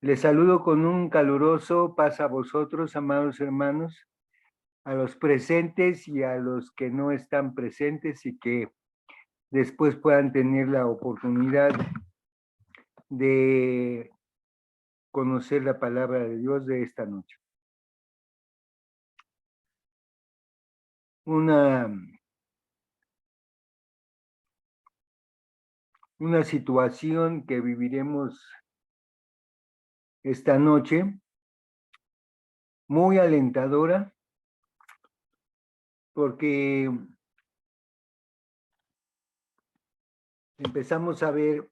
Les saludo con un caluroso paz a vosotros, amados hermanos, a los presentes y a los que no están presentes y que después puedan tener la oportunidad de conocer la palabra de Dios de esta noche. Una situación que viviremos esta noche, muy alentadora, porque empezamos a ver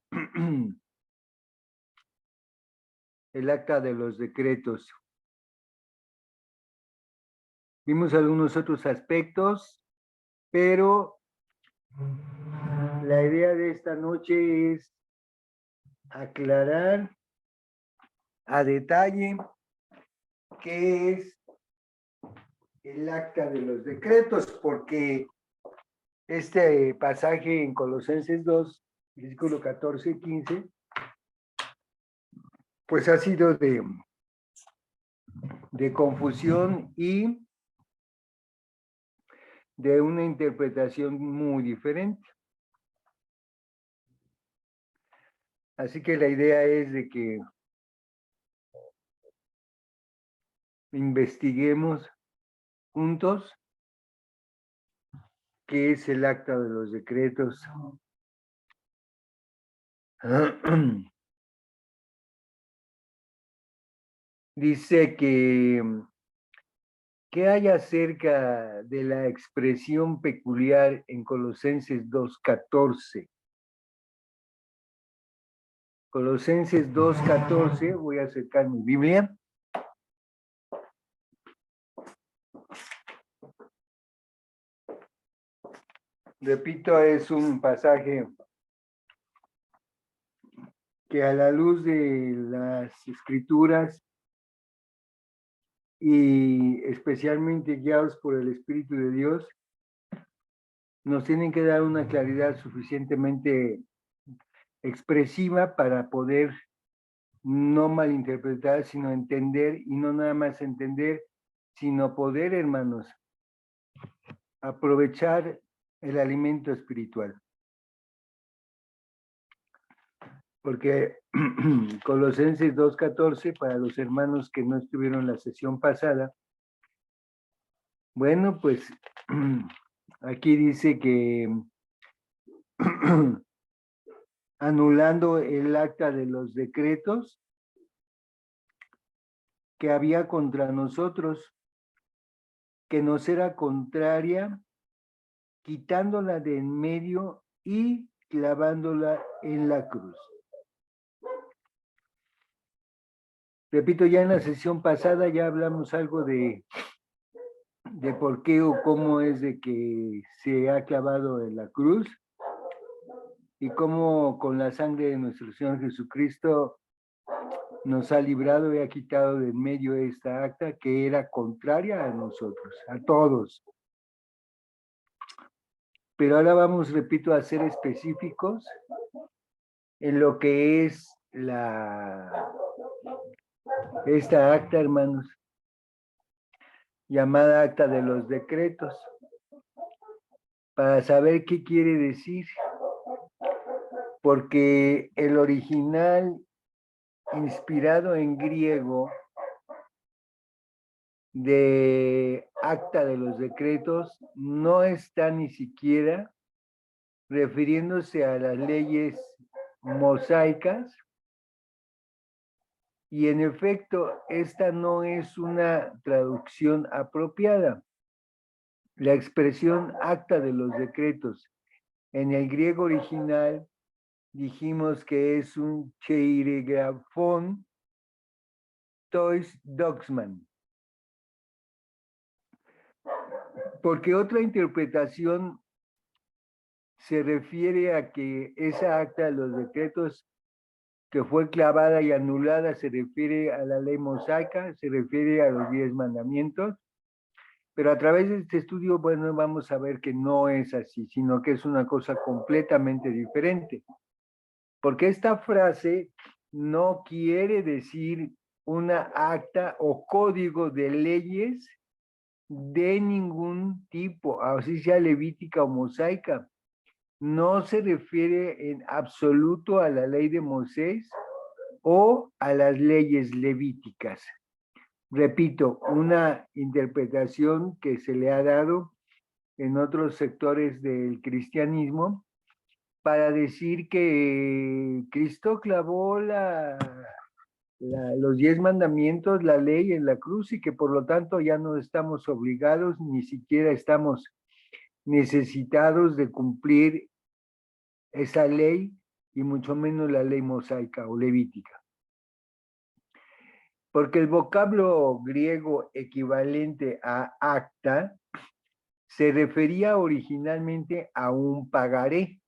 el acta de los decretos. Vimos algunos otros aspectos, pero la idea de esta noche es aclarar a detalle qué es el acta de los decretos, porque este pasaje en Colosenses 2, versículo 14 y 15, pues ha sido de confusión y de una interpretación muy diferente. Así que la idea es de que investiguemos juntos qué es el acta de los decretos. Dice que ¿qué hay acerca de la expresión peculiar en Colosenses 2:14? Colosenses 2:14, voy a acercar mi Biblia. Repito, es un pasaje que a la luz de las Escrituras y especialmente guiados por el Espíritu de Dios, nos tienen que dar una claridad suficientemente expresiva para poder no malinterpretar, sino entender, y no nada más entender, sino poder, hermanos, aprovechar el alimento espiritual. Porque Colosenses 2:14, para los hermanos que no estuvieron en la sesión pasada, bueno, pues aquí dice que anulando el acta de los decretos que había contra nosotros, que nos era contraria, quitándola de en medio y clavándola en la cruz. Repito, ya en la sesión pasada ya hablamos algo de por qué o cómo es de que se ha clavado en la cruz y cómo con la sangre de nuestro Señor Jesucristo nos ha librado y ha quitado de en medio esta acta que era contraria a nosotros, a todos. Pero ahora vamos, repito, a ser específicos en lo que es esta acta, hermanos, llamada acta de los decretos, para saber qué quiere decir, porque el original inspirado en griego de acta de los decretos no está ni siquiera refiriéndose a las leyes mosaicas, y en efecto esta no es una traducción apropiada. La expresión acta de los decretos en el griego original dijimos que es un cheiregrafón tois doxman, porque otra interpretación se refiere a que esa acta de los decretos que fue clavada y anulada se refiere a la ley mosaica, se refiere a los 10 mandamientos, pero a través de este estudio, bueno, vamos a ver que no es así, sino que es una cosa completamente diferente. Porque esta frase no quiere decir una acta o código de leyes de ningún tipo, así sea levítica o mosaica. No se refiere en absoluto a la ley de Moisés o a las leyes levíticas. Repito, una interpretación que se le ha dado en otros sectores del cristianismo para decir que Cristo clavó los 10 mandamientos, la ley en la cruz y que por lo tanto ya no estamos obligados, ni siquiera estamos necesitados de cumplir esa ley y mucho menos la ley mosaica o levítica. Porque el vocablo griego equivalente a acta se refería originalmente a un pagaré,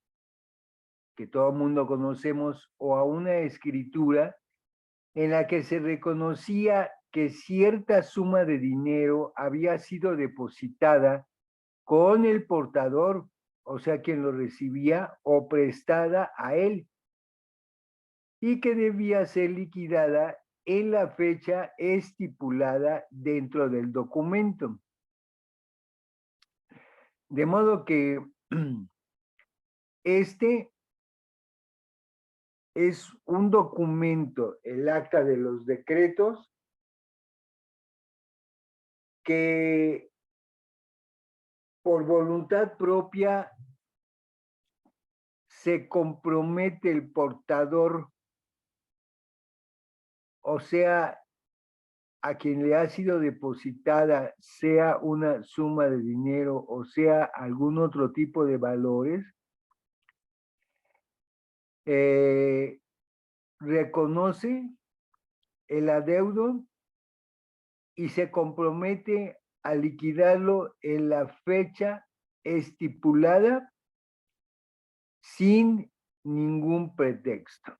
que todo el mundo conocemos, o a una escritura en la que se reconocía que cierta suma de dinero había sido depositada con el portador, o sea, quien lo recibía, o prestada a él, y que debía ser liquidada en la fecha estipulada dentro del documento. De modo que este es un documento, el acta de los decretos, que por voluntad propia se compromete el portador, o sea, a quien le ha sido depositada, sea una suma de dinero o sea algún otro tipo de valores, reconoce el adeudo y se compromete a liquidarlo en la fecha estipulada sin ningún pretexto.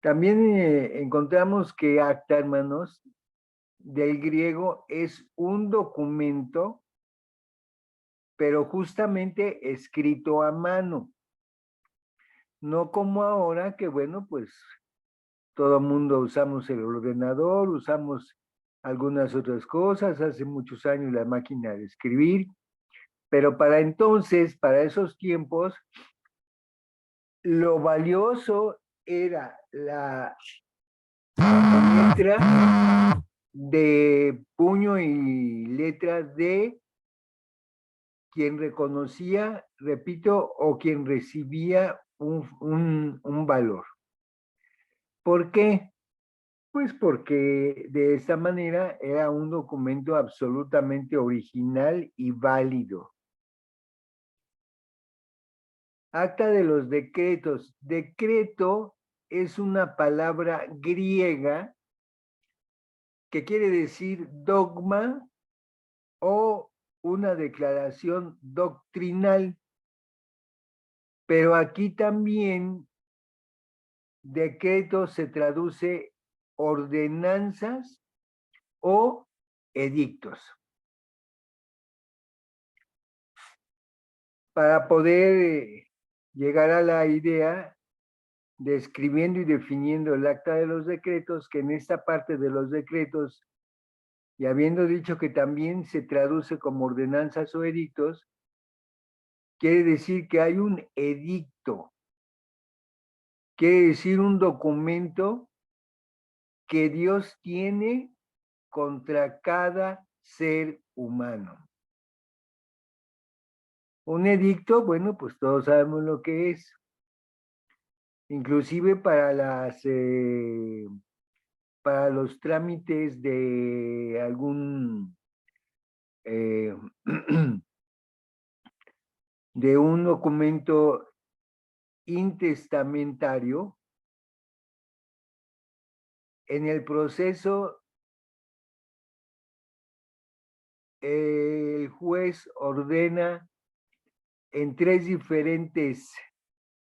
También encontramos que acta, hermanos, del griego es un documento, pero justamente escrito a mano. No como ahora que, bueno, pues todo el mundo usamos el ordenador, usamos algunas otras cosas, hace muchos años la máquina de escribir, pero para entonces, para esos tiempos, lo valioso era la letra de puño y letra de quien reconocía, repito, o quien recibía un valor. ¿Por qué? Pues porque de esta manera era un documento absolutamente original y válido. Acta de los decretos. Decreto es una palabra griega que quiere decir dogma o una declaración doctrinal. Pero aquí también decreto se traduce ordenanzas o edictos. Para poder llegar a la idea, describiendo y definiendo el acta de los decretos, que en esta parte de los decretos, y habiendo dicho que también se traduce como ordenanzas o edictos, quiere decir que hay un edicto, quiere decir un documento que Dios tiene contra cada ser humano. Un edicto, bueno, pues todos sabemos lo que es. Inclusive para los trámites de algún de un documento intestamentario, en el proceso el juez ordena en 3 diferentes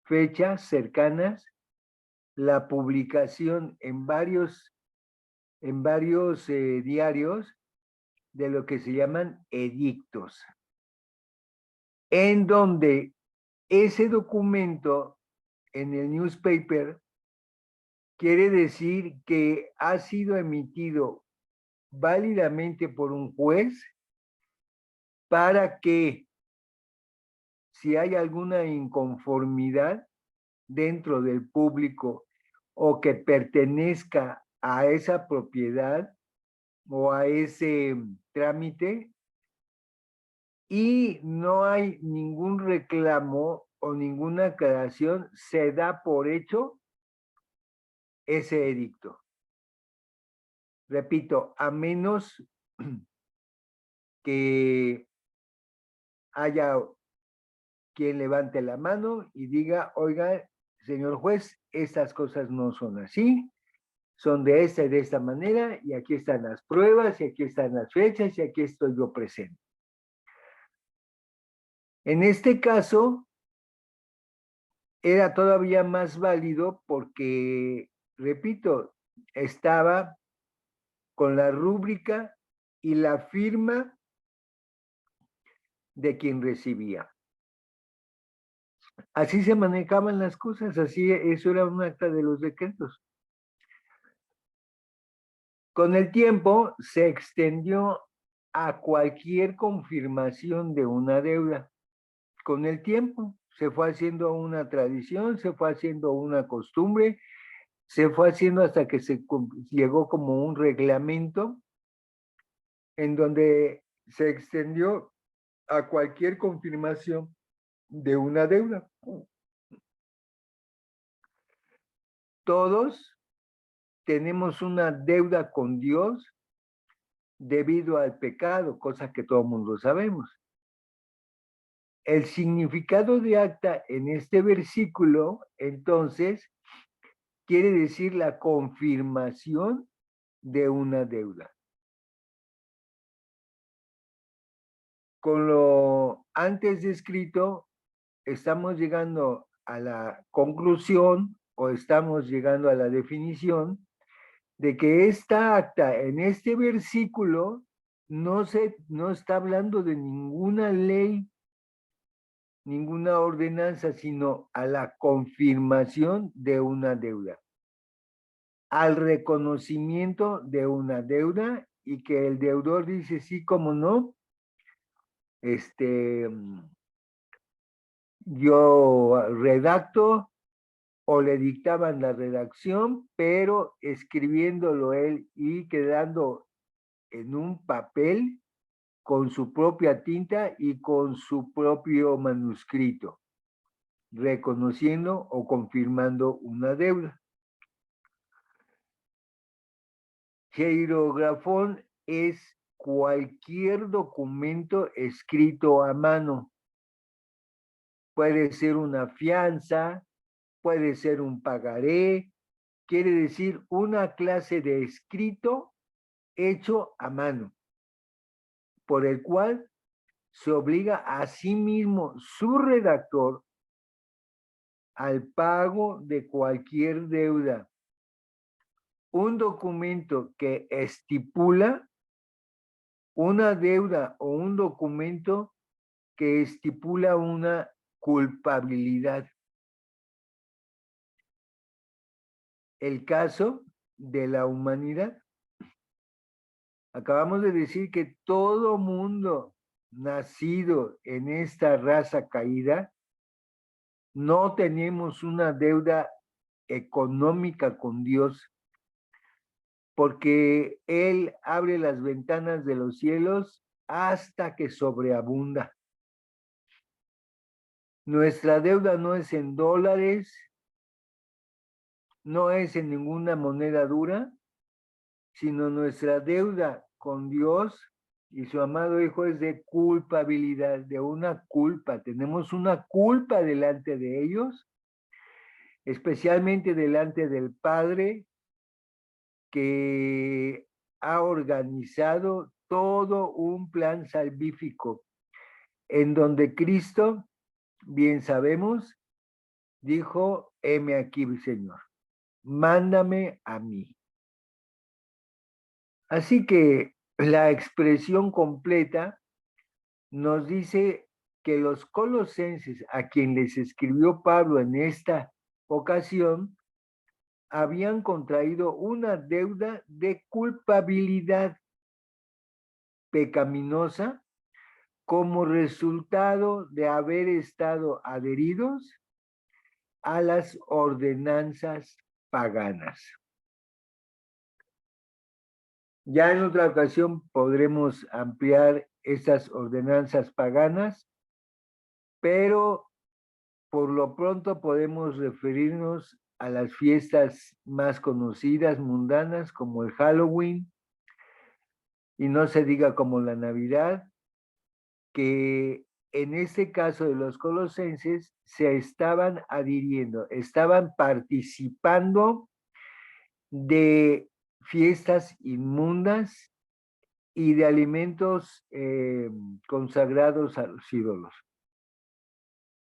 fechas cercanas la publicación en varios diarios de lo que se llaman edictos, en donde ese documento en el newspaper, quiere decir que ha sido emitido válidamente por un juez para que, si hay alguna inconformidad dentro del público o que pertenezca a esa propiedad o a ese trámite, y no hay ningún reclamo o ninguna aclaración, se da por hecho ese edicto. Repito, a menos que haya quien levante la mano y diga, oiga, señor juez, estas cosas no son así, son de esta y de esta manera, y aquí están las pruebas, y aquí están las fechas, y aquí estoy yo presente. En este caso, era todavía más válido porque, repito, estaba con la rúbrica y la firma de quien recibía. Así se manejaban las cosas, así, eso era un acta de los decretos. Con el tiempo se extendió a cualquier confirmación de una deuda. Con el tiempo se fue haciendo una tradición, se fue haciendo una costumbre, se fue haciendo hasta que se llegó como un reglamento en donde se extendió a cualquier confirmación de una deuda. Todos tenemos una deuda con Dios debido al pecado, cosa que todo el mundo sabemos. El significado de acta en este versículo, entonces, quiere decir la confirmación de una deuda. Con lo antes descrito, estamos llegando a la conclusión o estamos llegando a la definición de que esta acta en este versículo no está hablando de ninguna ley, ninguna ordenanza, sino a la confirmación de una deuda, al reconocimiento de una deuda, y que el deudor dice sí, como no, yo redacto, o le dictaban la redacción, pero escribiéndolo él y quedando en un papel con su propia tinta y con su propio manuscrito, reconociendo o confirmando una deuda. Jeirografón es cualquier documento escrito a mano. Puede ser una fianza, puede ser un pagaré, quiere decir una clase de escrito hecho a mano, por el cual se obliga a sí mismo su redactor al pago de cualquier deuda. Un documento que estipula una deuda o un documento que estipula una culpabilidad. El caso de la humanidad. Acabamos de decir que todo mundo nacido en esta raza caída no tenemos una deuda económica con Dios, porque Él abre las ventanas de los cielos hasta que sobreabunda. Nuestra deuda no es en dólares, no es en ninguna moneda dura, sino nuestra deuda con Dios y su amado Hijo es de culpabilidad, de una culpa. Tenemos una culpa delante de ellos, especialmente delante del Padre, que ha organizado todo un plan salvífico, en donde Cristo, bien sabemos, dijo, heme aquí, Señor, mándame a mí. Así que la expresión completa nos dice que los colosenses, a quien les escribió Pablo en esta ocasión habían contraído una deuda de culpabilidad pecaminosa como resultado de haber estado adheridos a las ordenanzas paganas. Ya en otra ocasión podremos ampliar estas ordenanzas paganas, pero por lo pronto podemos referirnos a las fiestas más conocidas, mundanas, como el Halloween, y no se diga como la Navidad, que en este caso de los colosenses se estaban adhiriendo, estaban participando de fiestas inmundas y de alimentos consagrados a los ídolos.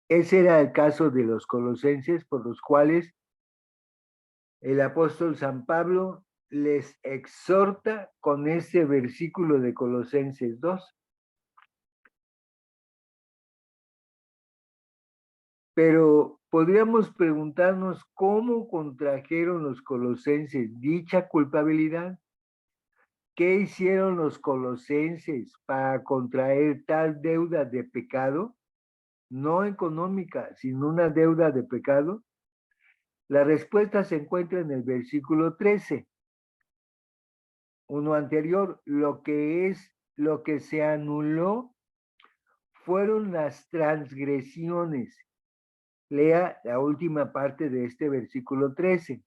Ese era el caso de los colosenses, por los cuales el apóstol San Pablo les exhorta con este versículo de Colosenses 2. Pero podríamos preguntarnos cómo contrajeron los colosenses dicha culpabilidad. ¿Qué hicieron los colosenses para contraer tal deuda de pecado? No económica, sino una deuda de pecado. La respuesta se encuentra en el versículo 13. Uno anterior, lo que se anuló fueron las transgresiones. Lea la última parte de este versículo 13.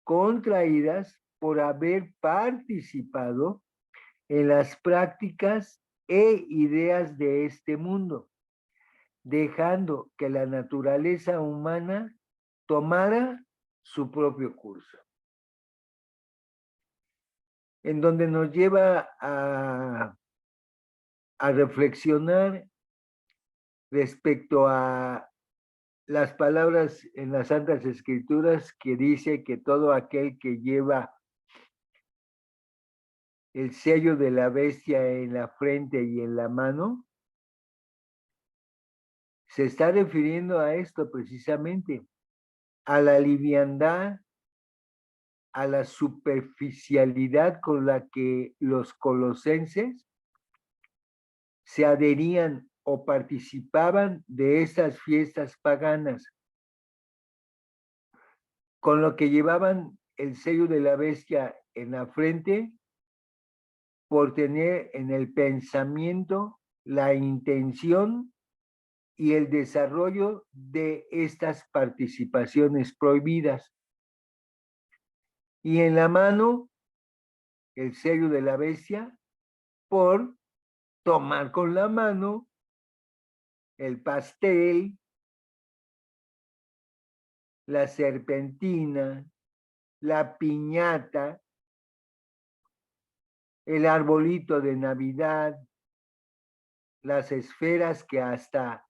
Contraídas por haber participado en las prácticas e ideas de este mundo, dejando que la naturaleza humana tomara su propio curso. En donde nos lleva a reflexionar respecto a las palabras en las Santas Escrituras que dice que todo aquel que lleva el sello de la bestia en la frente y en la mano, se está refiriendo a esto precisamente, a la liviandad, a la superficialidad con la que los colosenses se adherían o participaban de esas fiestas paganas, con lo que llevaban el sello de la bestia en la frente por tener en el pensamiento la intención y el desarrollo de estas participaciones prohibidas. Y en la mano, el sello de la bestia por tomar con la mano el pastel, la serpentina, la piñata, el arbolito de Navidad, las esferas que hasta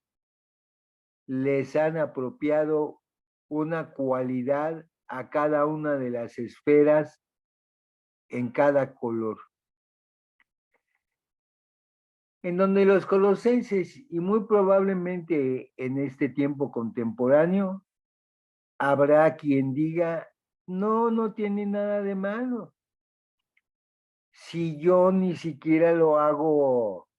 les han apropiado una cualidad a cada una de las esferas en cada color. En donde los colosenses, y muy probablemente en este tiempo contemporáneo, habrá quien diga, no, no tiene nada de malo. Si yo ni siquiera lo hago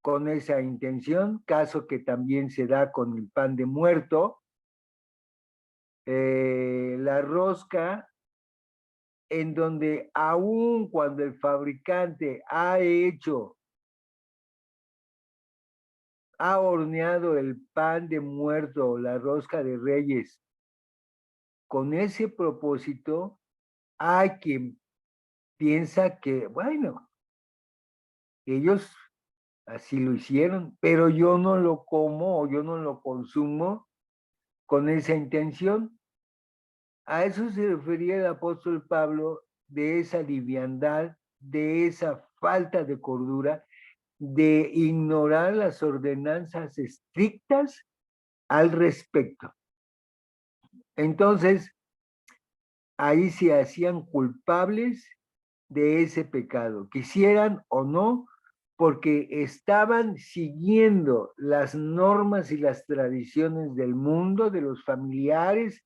con esa intención, caso que también se da con el pan de muerto, la rosca, en donde aun cuando el fabricante ha horneado el pan de muerto, la rosca de Reyes, con ese propósito, hay quien piensa que, bueno, ellos así lo hicieron, pero yo no lo como o yo no lo consumo con esa intención. A eso se refería el apóstol Pablo, de esa liviandad, de esa falta de cordura, de ignorar las ordenanzas estrictas al respecto. Entonces, ahí se hacían culpables de ese pecado, quisieran o no, porque estaban siguiendo las normas y las tradiciones del mundo, de los familiares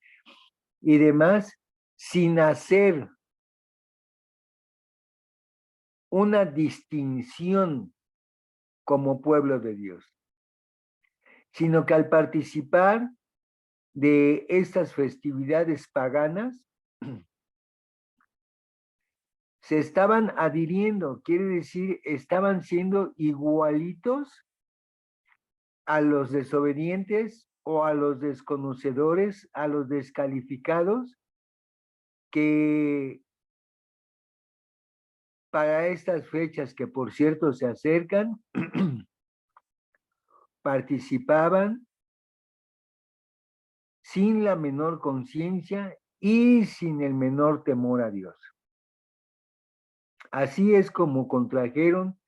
y demás, sin hacer una distinción como pueblo de Dios, sino que al participar de estas festividades paganas, se estaban adhiriendo, quiere decir, estaban siendo igualitos a los desobedientes o a los desconocedores, a los descalificados, que para estas fechas, que por cierto se acercan, participaban sin la menor conciencia y sin el menor temor a Dios. Así es como contrajeron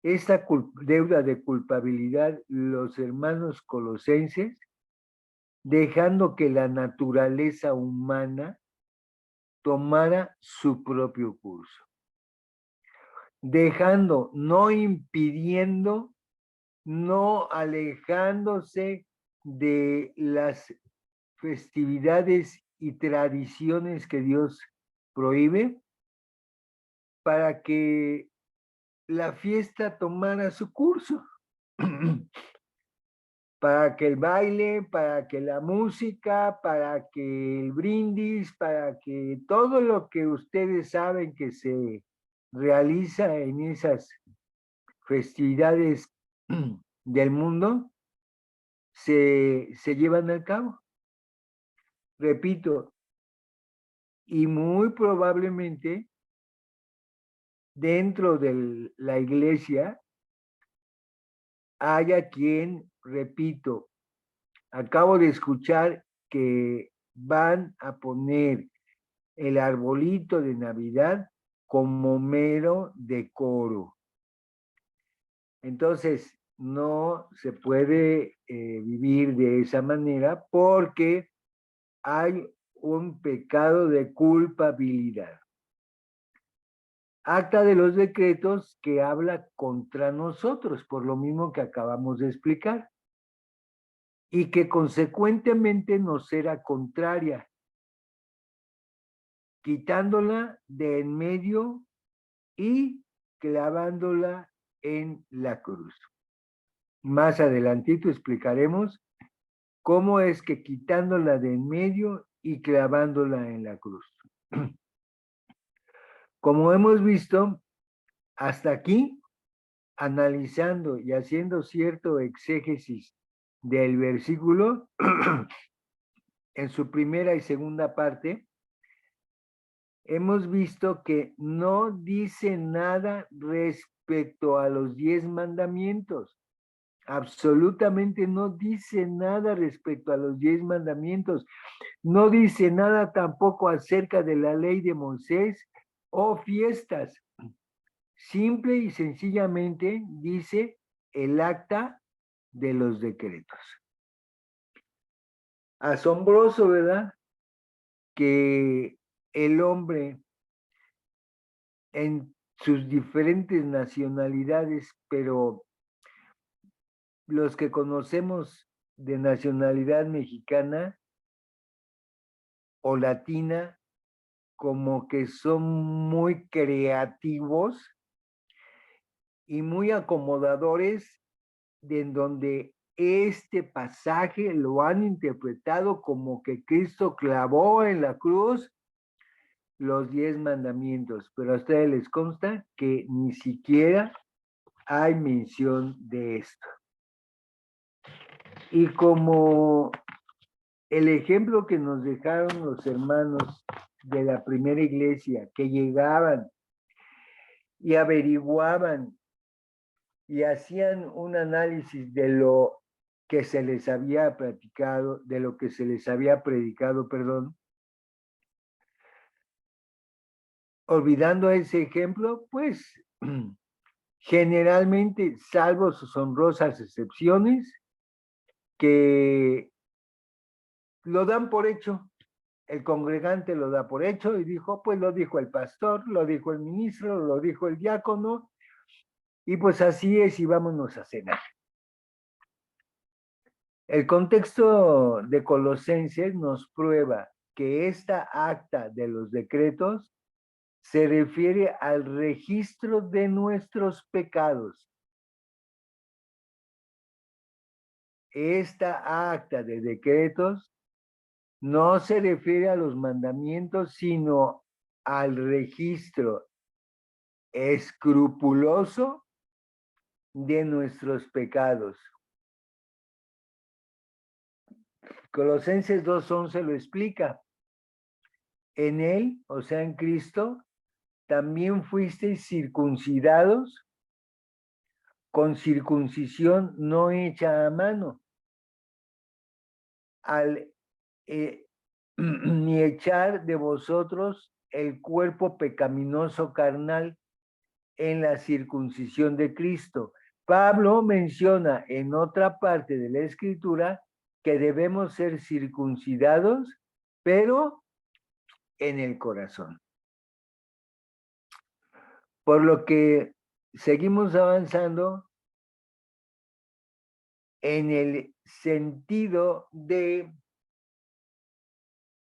esta deuda de culpabilidad los hermanos colosenses, dejando que la naturaleza humana tomara su propio curso, dejando, no impidiendo, no alejándose de las festividades y tradiciones que Dios prohíbe, para que la fiesta tomara su curso, para que el baile, para que la música, para que el brindis, para que todo lo que ustedes saben que se realiza en esas festividades del mundo, se llevan a cabo. Repito, y muy probablemente dentro de la iglesia haya quien, repito, acabo de escuchar que van a poner el arbolito de Navidad como mero decoro. Entonces, no se puede vivir de esa manera porque hay un pecado de culpabilidad. Acta de los decretos que habla contra nosotros, por lo mismo que acabamos de explicar, y que consecuentemente nos será contraria, quitándola de en medio y clavándola en la cruz. Más adelantito explicaremos cómo es que quitándola de en medio y clavándola en la cruz. Como hemos visto, hasta aquí, analizando y haciendo cierto exégesis del versículo, en su primera y segunda parte, hemos visto que no dice nada respecto a los 10 mandamientos. Absolutamente no dice nada respecto a los 10 mandamientos. No dice nada tampoco acerca de la ley de Moisés o fiestas. Simple y sencillamente dice el acta de los decretos. Asombroso, ¿verdad? Que el hombre en sus diferentes nacionalidades, pero los que conocemos de nacionalidad mexicana o latina, como que son muy creativos y muy acomodadores, de en donde este pasaje lo han interpretado como que Cristo clavó en la cruz los 10 mandamientos, pero a ustedes les consta que ni siquiera hay mención de esto. Y como el ejemplo que nos dejaron los hermanos de la primera iglesia, que llegaban y averiguaban y hacían un análisis de lo que se les había platicado, de lo que se les había predicado, perdón, olvidando ese ejemplo, pues generalmente, salvo sus honrosas excepciones, que lo dan por hecho, el congregante lo da por hecho y dijo, pues lo dijo el pastor, lo dijo el ministro, lo dijo el diácono, Y pues así es y vámonos a cenar. El contexto de Colosenses nos prueba que esta acta de los decretos se refiere al registro de nuestros pecados. Esta acta de decretos no se refiere a los mandamientos, sino al registro escrupuloso de nuestros pecados. Colosenses 2:11 lo explica. En él, o sea, en Cristo, también fuisteis circuncidados con circuncisión no hecha a mano, al ni echar de vosotros el cuerpo pecaminoso carnal en la circuncisión de Cristo. Pablo menciona en otra parte de la escritura que debemos ser circuncidados, pero en el corazón. Por lo que seguimos avanzando en el sentido de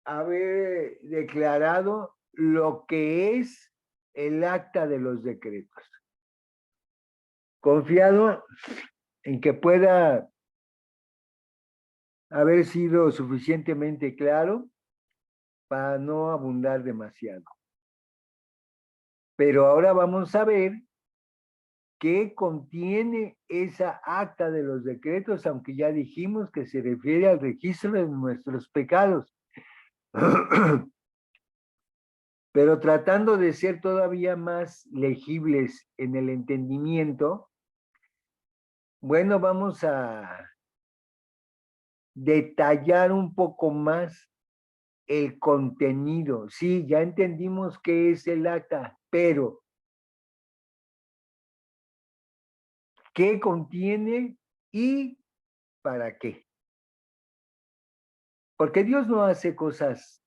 haber declarado lo que es el acta de los decretos. Confiado en que pueda haber sido suficientemente claro para no abundar demasiado. Pero ahora vamos a ver qué contiene esa acta de los decretos, aunque ya dijimos que se refiere al registro de nuestros pecados. Pero tratando de ser todavía más legibles en el entendimiento, bueno, vamos a detallar un poco más el contenido. Sí, ya entendimos qué es el acta, pero ¿qué contiene y para qué? Porque Dios no hace cosas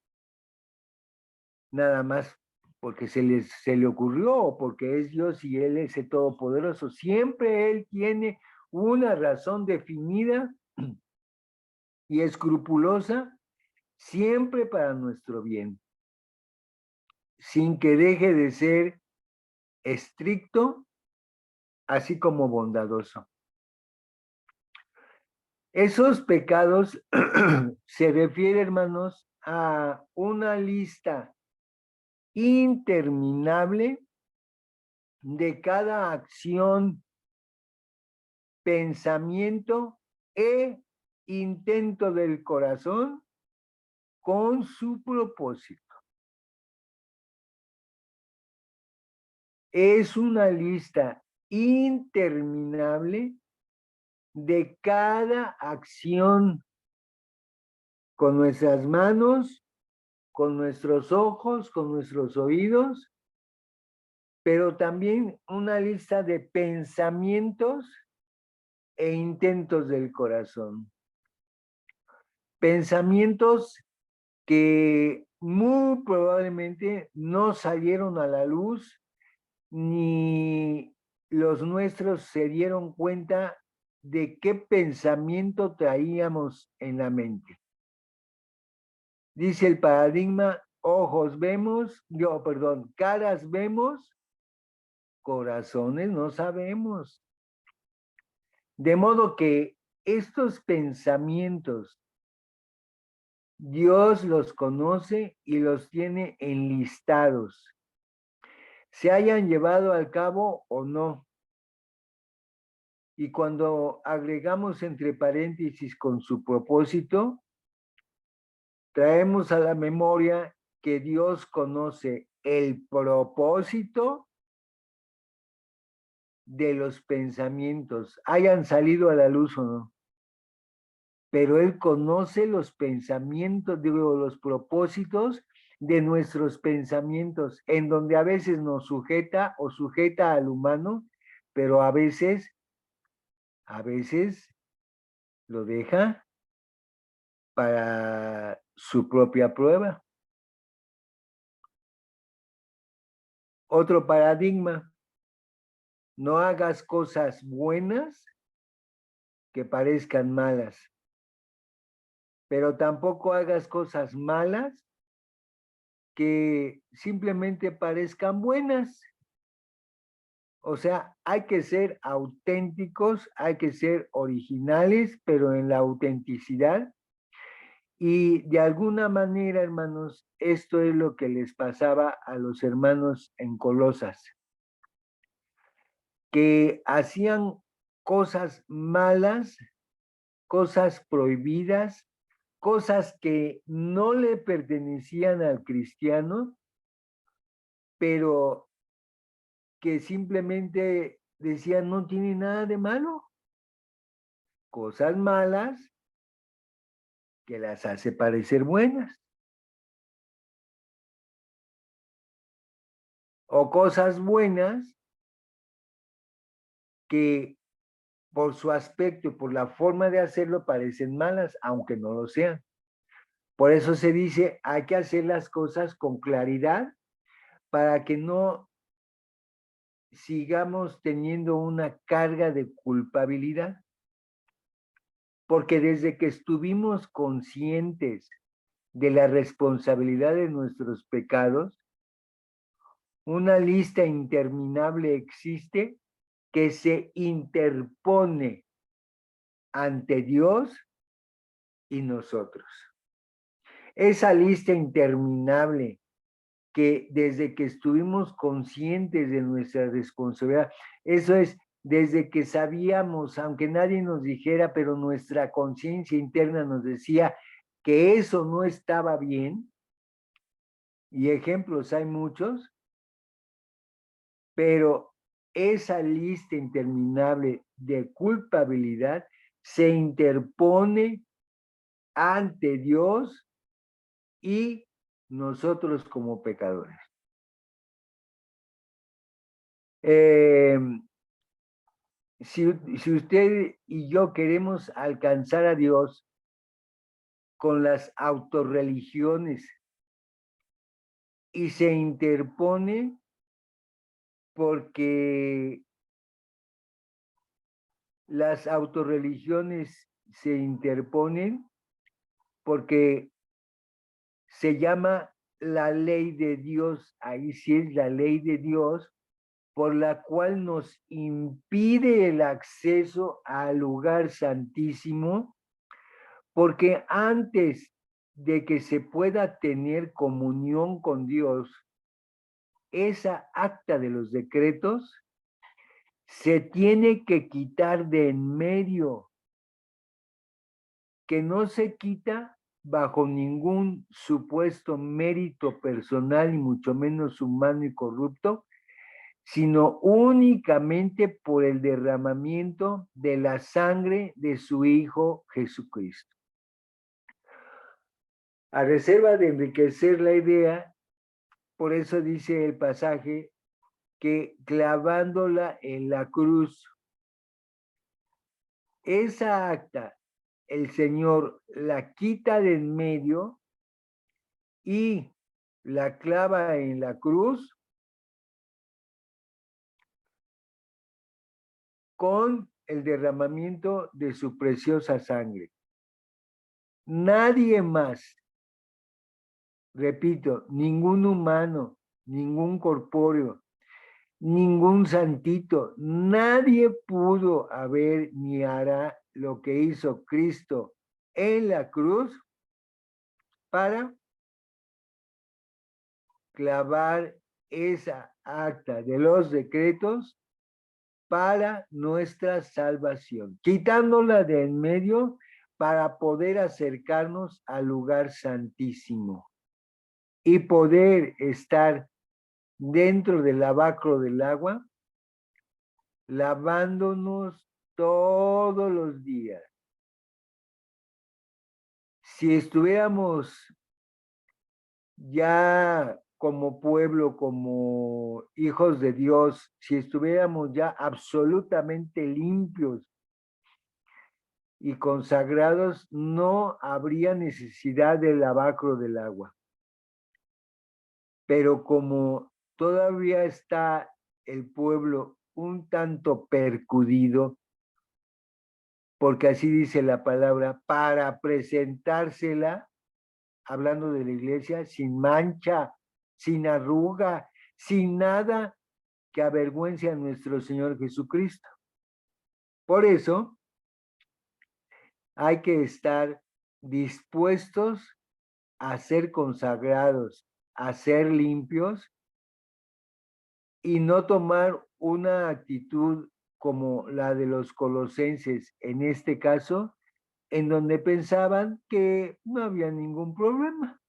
nada más porque se le ocurrió o porque es Dios y Él es el Todopoderoso. Siempre Él tiene una razón definida y escrupulosa, siempre para nuestro bien, sin que deje de ser estricto, así como bondadoso. Esos pecados se refiere, hermanos, a una lista interminable de cada acción, pensamiento e intento del corazón con su propósito. Es una lista interminable de cada acción con nuestras manos, con nuestros ojos, con nuestros oídos, pero también una lista de pensamientos e intentos del corazón. Pensamientos que muy probablemente no salieron a la luz, ni los nuestros se dieron cuenta de qué pensamiento traíamos en la mente. Dice el paradigma, ojos vemos, caras vemos, corazones no sabemos. De modo que estos pensamientos, Dios los conoce y los tiene enlistados, se hayan llevado al cabo o no. Y cuando agregamos entre paréntesis con su propósito, traemos a la memoria que Dios conoce el propósito de los pensamientos, hayan salido a la luz o no. Pero Él conoce los pensamientos, los propósitos de nuestros pensamientos, en donde a veces nos sujeta o sujeta al humano, pero a veces lo deja para su propia prueba. . Otro paradigma. no hagas cosas buenas que parezcan malas, pero tampoco hagas cosas malas que simplemente parezcan buenas. O sea, hay que ser auténticos, hay que ser originales, pero en la autenticidad. Y de alguna manera, hermanos, esto es lo que les pasaba a los hermanos en Colosas, que hacían cosas malas, cosas prohibidas, cosas que no le pertenecían al cristiano, pero que simplemente decían no tiene nada de malo. Cosas malas que las hace parecer buenas. O cosas buenas que por su aspecto y por la forma de hacerlo parecen malas, aunque no lo sean. Por eso se dice, hay que hacer las cosas con claridad para que no sigamos teniendo una carga de culpabilidad. Porque desde que estuvimos conscientes de la responsabilidad de nuestros pecados, una lista interminable existe que se interpone ante Dios y nosotros. Esa lista interminable que desde que estuvimos conscientes de nuestra responsabilidad, eso es, desde que sabíamos, aunque nadie nos dijera, pero nuestra conciencia interna nos decía que eso no estaba bien, y ejemplos hay muchos, pero esa lista interminable de culpabilidad se interpone ante Dios y nosotros como pecadores. Si usted y yo queremos alcanzar a Dios con las autorreligiones y se interpone porque las autorreligiones se interponen porque se llama la ley de Dios, ahí sí es la ley de Dios, por la cual nos impide el acceso al lugar santísimo, porque antes de que se pueda tener comunión con Dios, esa acta de los decretos se tiene que quitar de en medio, que no se quita bajo ningún supuesto mérito personal y mucho menos humano y corrupto, sino únicamente por el derramamiento de la sangre de su Hijo Jesucristo. A reserva de enriquecer la idea, por eso dice el pasaje que clavándola en la cruz, esa acta, el Señor la quita de en medio y la clava en la cruz con el derramamiento de su preciosa sangre. Nadie más, repito, ningún humano, ningún corpóreo, ningún santito, nadie pudo haber ni hará lo que hizo Cristo en la cruz para clavar esa acta de los decretos para nuestra salvación, quitándola de en medio para poder acercarnos al lugar santísimo y poder estar dentro del lavacro del agua, lavándonos todos los días. Si estuviéramos ya como pueblo, como hijos de Dios, si estuviéramos ya absolutamente limpios y consagrados, no habría necesidad del lavacro del agua. Pero como todavía está el pueblo un tanto percudido, porque así dice la palabra, para presentársela, hablando de la iglesia, sin mancha, sin arruga, sin nada que avergüence a nuestro Señor Jesucristo. Por eso hay que estar dispuestos a ser consagrados, a ser limpios y no tomar una actitud como la de los colosenses en este caso, en donde pensaban que no había ningún problema,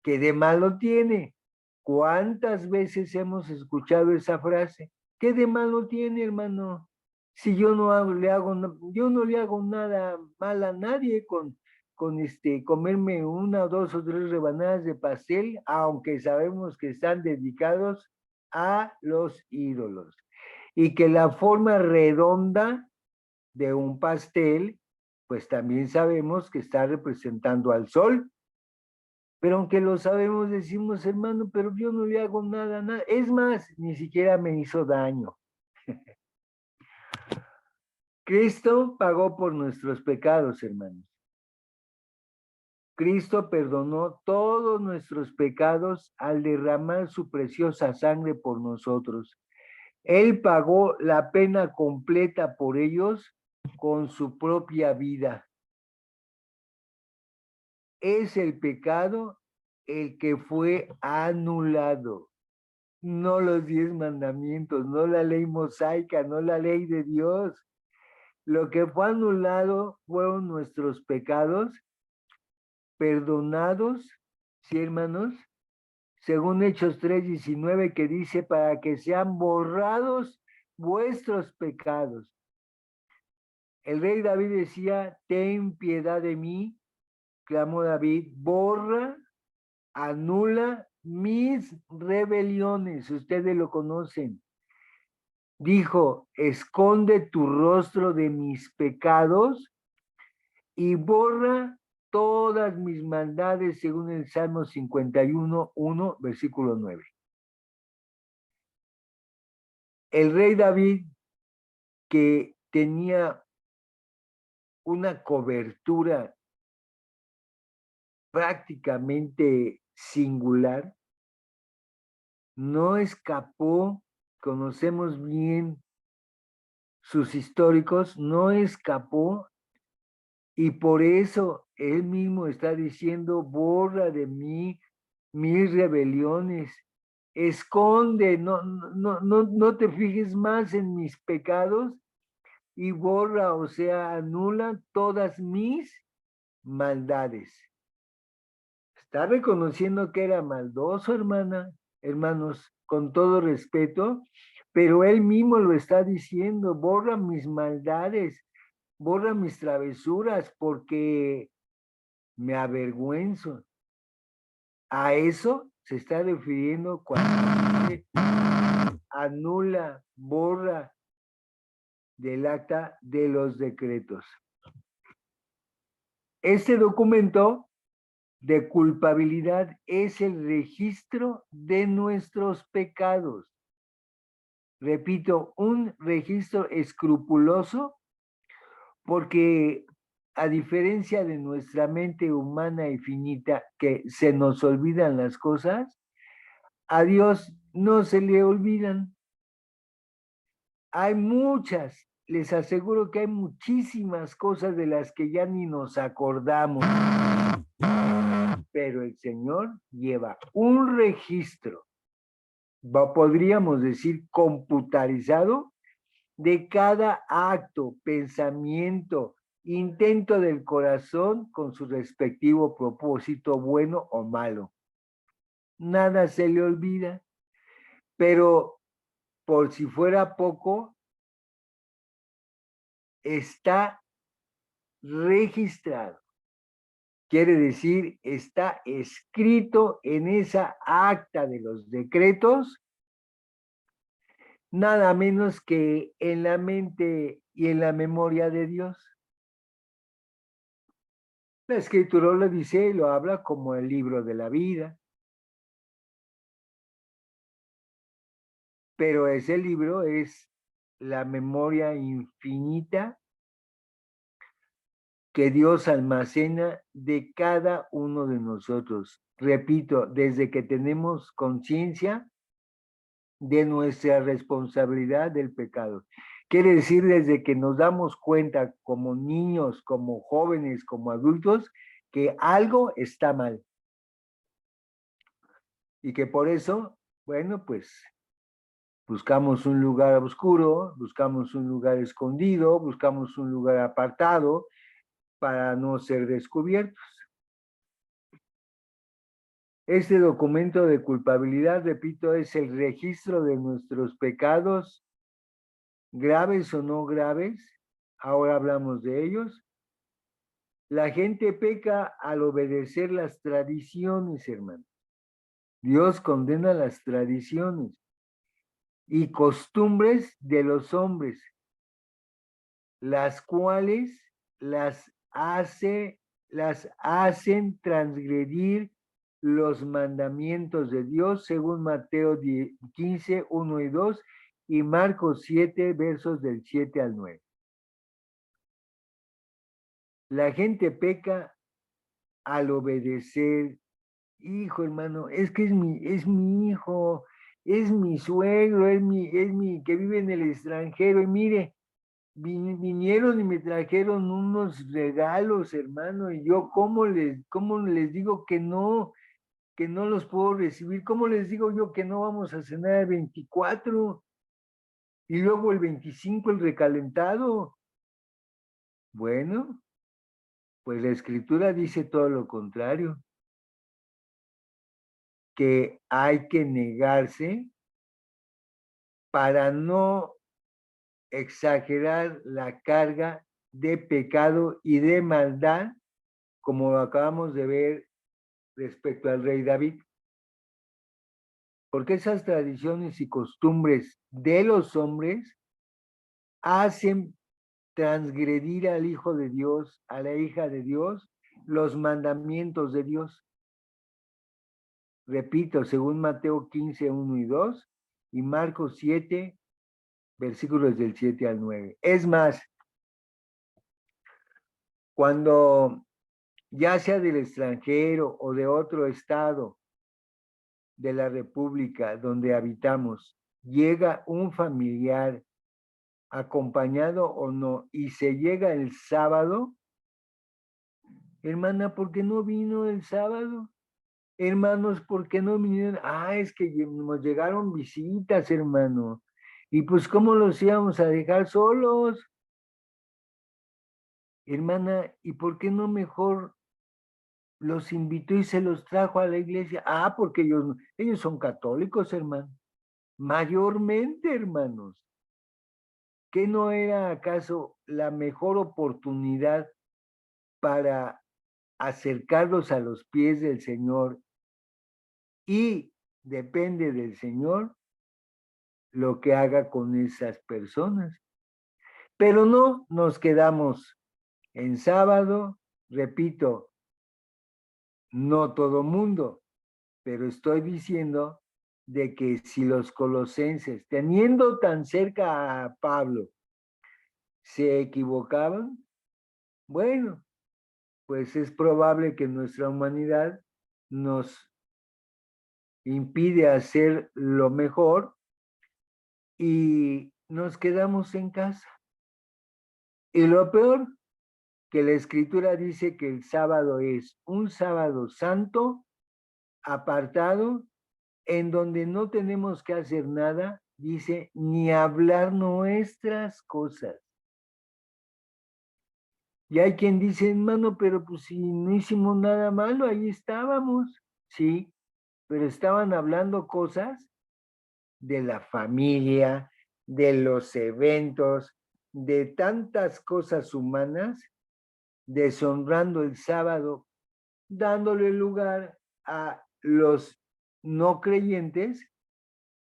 que de malo tiene. ¿Cuántas veces hemos escuchado esa frase? ¿Qué de malo tiene, hermano? Si yo no yo no le hago nada mal a nadie con comerme una, dos o tres rebanadas de pastel, aunque sabemos que están dedicados a los ídolos. Y que la forma redonda de un pastel, pues también sabemos que está representando al sol. Pero aunque lo sabemos, decimos, hermano, pero yo no le hago nada, nada. Es más, ni siquiera me hizo daño. Cristo pagó por nuestros pecados, hermanos. Cristo perdonó todos nuestros pecados al derramar su preciosa sangre por nosotros. Él pagó la pena completa por ellos con su propia vida. Es el pecado el que fue anulado. No los 10 mandamientos, no la ley mosaica, no la ley de Dios. Lo que fue anulado fueron nuestros pecados, perdonados, ¿sí, hermanos? Según Hechos 3:19, que dice, para que sean borrados vuestros pecados. El rey David decía, ten piedad de mí, clamó David, borra, anula mis rebeliones, ustedes lo conocen. Dijo, esconde tu rostro de mis pecados y borra todas mis maldades, según el Salmo 51:1, versículo 9. El rey David, que tenía una cobertura prácticamente singular, no escapó, conocemos bien sus históricos, no escapó, y por eso él mismo está diciendo, borra de mí mis rebeliones, esconde, no te fijes más en mis pecados y borra, o sea, anula todas mis maldades. Está reconociendo que era maldoso, hermanos, con todo respeto, pero él mismo lo está diciendo, borra mis maldades, borra mis travesuras, porque me avergüenzo. A eso se está refiriendo cuando dice, anula, borra del acta de los decretos. Este documento de culpabilidad es el registro de nuestros pecados. Repito, un registro escrupuloso, porque a diferencia de nuestra mente humana y finita, que se nos olvidan las cosas, a Dios no se le olvidan. Hay muchas, les aseguro que hay muchísimas cosas de las que ya ni nos acordamos. Pero el Señor lleva un registro, podríamos decir computarizado, de cada acto, pensamiento, intento del corazón con su respectivo propósito, bueno o malo. Nada se le olvida, pero por si fuera poco, está registrado. Quiere decir, está escrito en esa acta de los decretos, nada menos que en la mente y en la memoria de Dios. La escritura lo dice y lo habla como el libro de la vida. Pero ese libro es la memoria infinita que Dios almacena de cada uno de nosotros. Repito, desde que tenemos conciencia de nuestra responsabilidad del pecado. Quiere decir, desde que nos damos cuenta como niños, como jóvenes, como adultos, que algo está mal. Y que por eso, bueno, pues buscamos un lugar oscuro, buscamos un lugar escondido, buscamos un lugar apartado para no ser descubiertos. Este documento de culpabilidad, repito, es el registro de nuestros pecados, graves o no graves. Ahora hablamos de ellos. La gente peca al obedecer las tradiciones, hermano. Dios condena las tradiciones y costumbres de los hombres, las cuales las hacen transgredir los mandamientos de Dios, según Mateo 15, 1 y 2, y Marcos 7, versos del 7 al 9. La gente peca al obedecer. Hijo, hermano, es que es mi hijo, es mi suegro, es mi que vive en el extranjero, y mire, vinieron y me trajeron unos regalos, hermano, y yo, ¿cómo les digo que no los puedo recibir? ¿Cómo les digo yo que no vamos a cenar el 24 y luego el 25 el recalentado? Bueno, pues la escritura dice todo lo contrario, que hay que negarse para no exagerar la carga de pecado y de maldad, como acabamos de ver respecto al rey David. Porque esas tradiciones y costumbres de los hombres hacen transgredir al Hijo de Dios, a la hija de Dios, los mandamientos de Dios. Repito, según Mateo 15, 1 y 2, y Marcos 7, versículos del 7 al 9. Es más, cuando ya sea del extranjero o de otro estado de la República donde habitamos, llega un familiar acompañado o no, y se llega el sábado, hermana, ¿por qué no vino el sábado? Hermanos, ¿por qué no vinieron? Ah, es que nos llegaron visitas, hermano. Y pues, ¿cómo los íbamos a dejar solos? Hermana, ¿y por qué no mejor los invitó y se los trajo a la iglesia? Ah, porque ellos son católicos, hermano. Mayormente, hermanos. ¿Qué no era acaso la mejor oportunidad para acercarlos a los pies del Señor? Y depende del Señor lo que haga con esas personas. Pero no nos quedamos en sábado, repito, no todo mundo, pero estoy diciendo de que si los colosenses, teniendo tan cerca a Pablo, se equivocaban, bueno, pues es probable que nuestra humanidad nos impide hacer lo mejor y nos quedamos en casa. Y lo peor, que la escritura dice que el sábado es un sábado santo, apartado, en donde no tenemos que hacer nada, dice, ni hablar nuestras cosas. Y hay quien dice, hermano, pero pues si no hicimos nada malo, ahí estábamos. Sí, pero estaban hablando cosas de la familia, de los eventos, de tantas cosas humanas, deshonrando el sábado, dándole lugar a los no creyentes,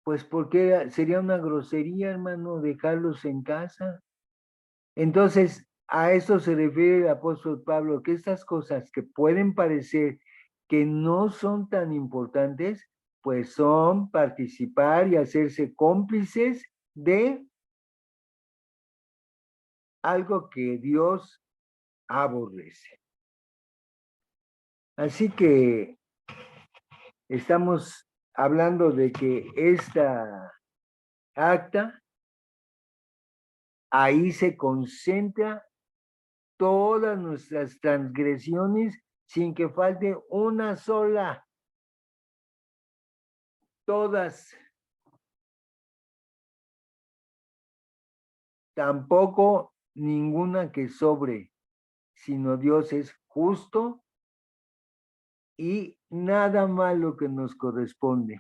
pues porque sería una grosería, hermano, dejarlos en casa. Entonces, a eso se refiere el apóstol Pablo, que estas cosas que pueden parecer que no son tan importantes, pues son participar y hacerse cómplices de algo que Dios aborrece. Así que estamos hablando de que esta acta, ahí se concentra todas nuestras transgresiones sin que falte una sola. Todas. Tampoco ninguna que sobre, sino Dios es justo y nada malo que nos corresponde.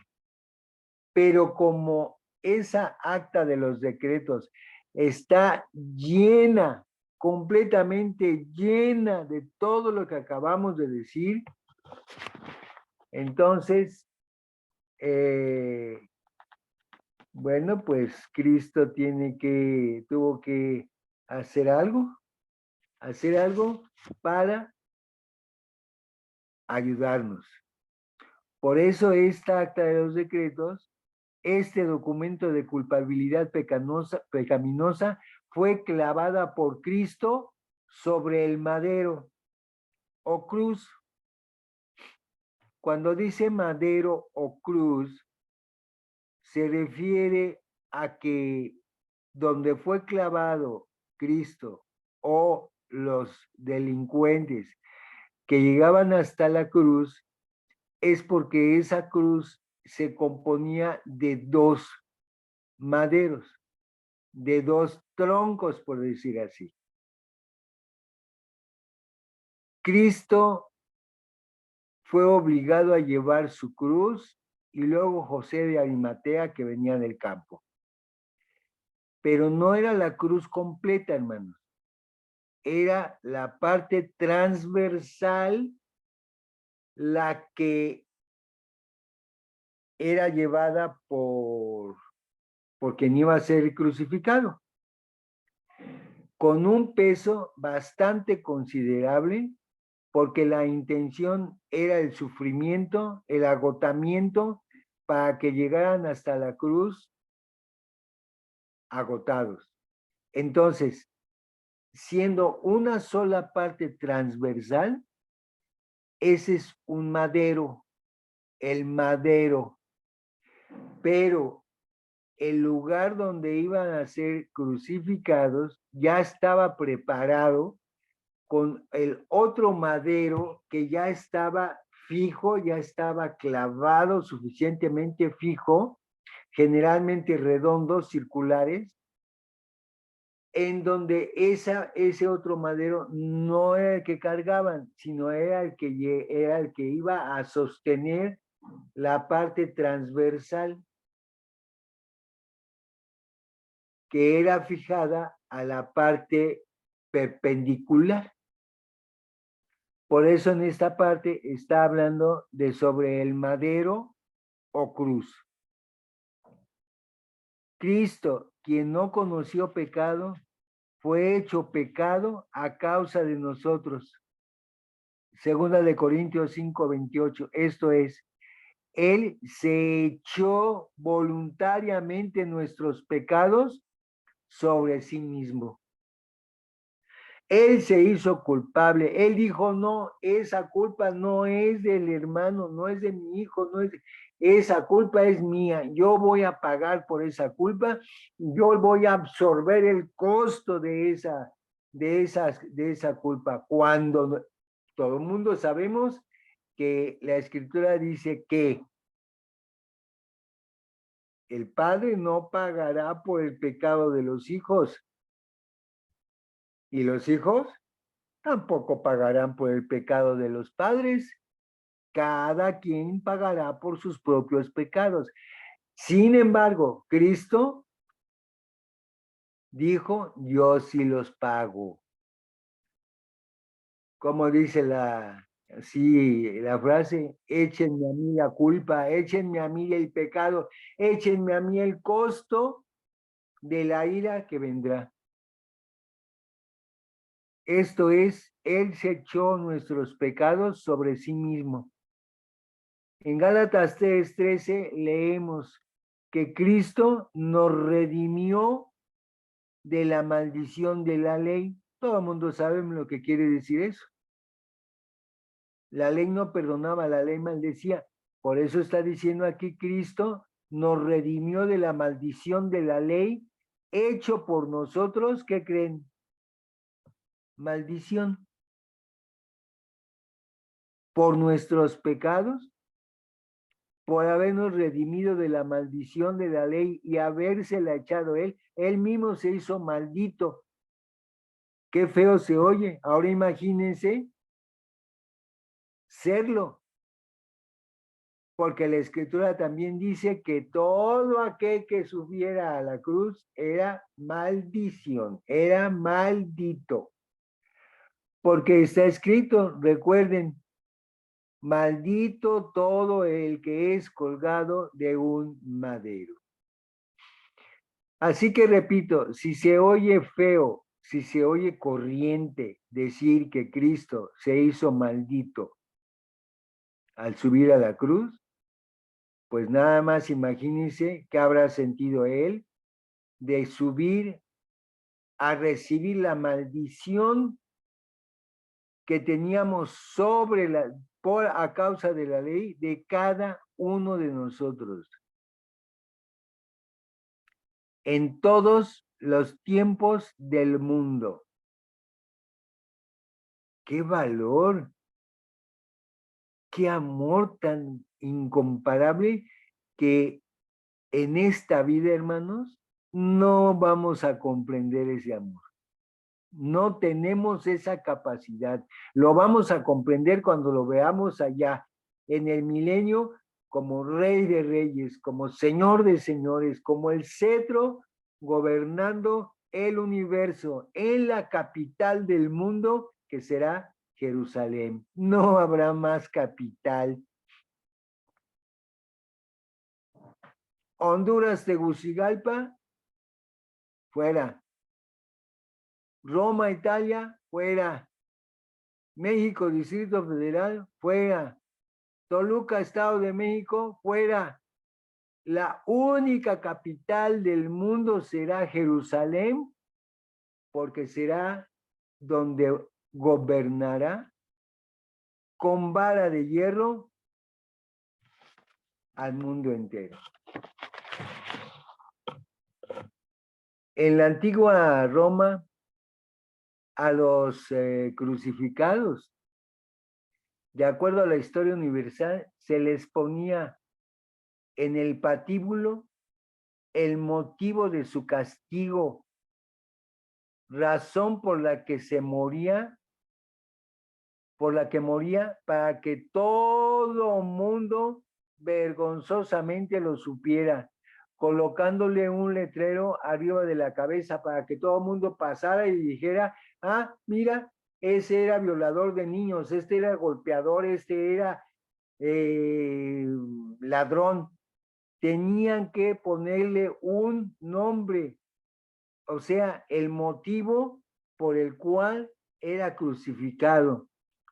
Pero como esa acta de los decretos está llena, completamente llena de todo lo que acabamos de decir, entonces, bueno, pues Cristo tuvo que hacer algo para ayudarnos. Por eso esta acta de los decretos, este documento de culpabilidad pecaminosa, fue clavada por Cristo sobre el madero o cruz. Cuando dice madero o cruz, se refiere a que donde fue clavado Cristo o los delincuentes que llegaban hasta la cruz, es porque esa cruz se componía de dos maderos, de dos troncos, por decir así. Cristo fue obligado a llevar su cruz y luego José de Arimatea, que venía del campo. Pero no era la cruz completa, hermanos. Era la parte transversal la que era llevada por quien iba a ser crucificado, con un peso bastante considerable, porque la intención era el sufrimiento, el agotamiento, para que llegaran hasta la cruz agotados. Entonces, siendo una sola parte transversal, ese es un madero, el madero. Pero el lugar donde iban a ser crucificados ya estaba preparado con el otro madero que ya estaba fijo, ya estaba clavado, suficientemente fijo, generalmente redondos, circulares, en donde ese otro madero no era el que cargaban, sino era el que iba a sostener la parte transversal, que era fijada a la parte perpendicular. Por eso en esta parte está hablando de sobre el madero o cruz. Cristo, quien no conoció pecado, fue hecho pecado a causa de nosotros. Segunda de Corintios 5:28. Esto es, Él se echó voluntariamente nuestros pecados sobre sí mismo. Él se hizo culpable. Él dijo, no, esa culpa no es del hermano, no es de mi hijo, esa culpa es mía. Yo voy a pagar por esa culpa. Yo voy a absorber el costo de esa culpa. Cuando todo el mundo sabemos que la Escritura dice que el padre no pagará por el pecado de los hijos. Y los hijos tampoco pagarán por el pecado de los padres. Cada quien pagará por sus propios pecados. Sin embargo, Cristo dijo, yo sí los pago. Como dice la frase, échenme a mí la culpa, échenme a mí el pecado, échenme a mí el costo de la ira que vendrá. Esto es, Él se echó nuestros pecados sobre sí mismo. En Gálatas 3:13 leemos que Cristo nos redimió de la maldición de la ley. Todo el mundo sabe lo que quiere decir eso. La ley no perdonaba, la ley maldecía. Por eso está diciendo aquí Cristo nos redimió de la maldición de la ley, hecho por nosotros, ¿qué creen? Maldición. Por nuestros pecados, por habernos redimido de la maldición de la ley y habérsela echado él mismo se hizo maldito. Qué feo se oye. Ahora imagínense serlo, porque la escritura también dice que todo aquel que subiera a la cruz era maldición, era maldito. Porque está escrito, recuerden, maldito todo el que es colgado de un madero. Así que repito, si se oye feo, si se oye corriente decir que Cristo se hizo maldito al subir a la cruz, pues nada más imagínense qué habrá sentido él de subir a recibir la maldición que teníamos a causa de la ley de cada uno de nosotros. En todos los tiempos del mundo. ¡Qué valor! ¡Qué amor tan incomparable que en esta vida, hermanos, no vamos a comprender ese amor! No tenemos esa capacidad. Lo vamos a comprender cuando lo veamos allá, en el milenio, como Rey de Reyes, como Señor de Señores, como el cetro gobernando el universo en la capital del mundo, que será Jerusalén. No habrá más capital. Honduras, Tegucigalpa, fuera. Roma, Italia, fuera. México, Distrito Federal, fuera. Toluca, Estado de México, fuera. La única capital del mundo será Jerusalén, porque será donde gobernará con vara de hierro al mundo entero. En la antigua Roma, a los crucificados, de acuerdo a la historia universal, se les ponía en el patíbulo el motivo de su castigo, razón por la que se moría, para que todo mundo vergonzosamente lo supiera, colocándole un letrero arriba de la cabeza para que todo mundo pasara y dijera, ah, mira, ese era violador de niños, este era golpeador, este era ladrón. Tenían que ponerle un nombre, o sea, el motivo por el cual era crucificado,